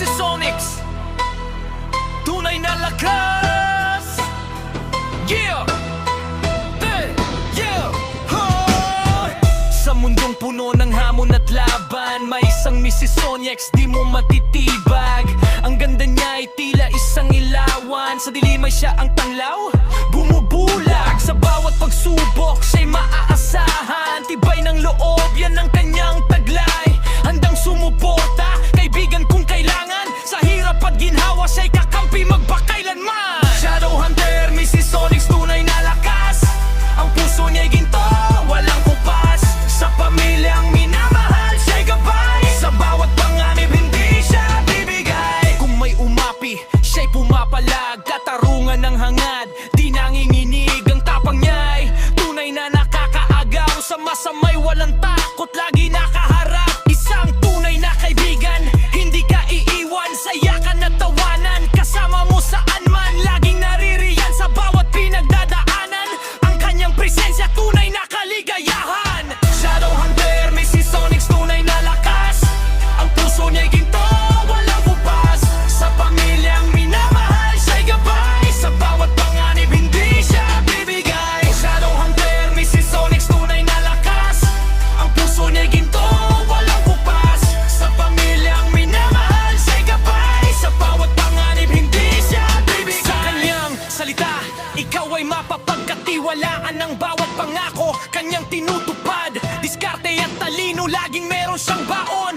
si Sonics, tunay na lakas. Yeah! Yeah! Sa mundong puno ng hamon at laban, may isang Mrs. Sonics di mo matitibag. Ang ganda niya ay tila isang ilawan, sa dilim ay siya ang tanglaw, bumubulag. Sa bawat pagsubok siya'y maaasahan, tibay ng loob, yan ang kanyang taglay. Handang sumuporta, kaibigan kung kailangan, sa hirap at ginhawa siya'y kakampi magpakailanman. Shadow Hunter, Mrs. Sonics, tunay na lakas. Ang puso niya'y ginto, walang kupas. Sa pamilyang minamahal siya'y gabay, sa bawat panganib hindi siya bibigay. Kung may umapi, siya'y pumapalag, katarungan ng hangad, di nanginginig. Ang tapang niya'y tunay na nakakaagaw, sa masamay walang takot, lagi nakaharap. Isang tunay na kaibigan, hindi ka iiwan, sayakan at tawanan, kasama mo saan man, laging naririyan sa bawat pinagdadaanan. Ang kanyang presensya, tunay na kaligayahan. Shadow Hunter, Mrs. Sonics, tunay na lakas. Ang puso niya'y ginto, walang kupas. Sa pamilyang minamahal siya'y gabay, sa bawat panganib hindi siya bibigay. Shadow Hunter, Mrs. Sonics, tunay na lakas. Ang puso niya'y ginto, walang kupas. Sa pamilyang minamahal siya'y gabay, sa bawat panganib hindi siya bibigay. Sa kanyang salita, ikaw ay mapapagkatiwalaan ng bawat pangako kanyang tinutupad. Diskarte at talino, laging meron siyang baon.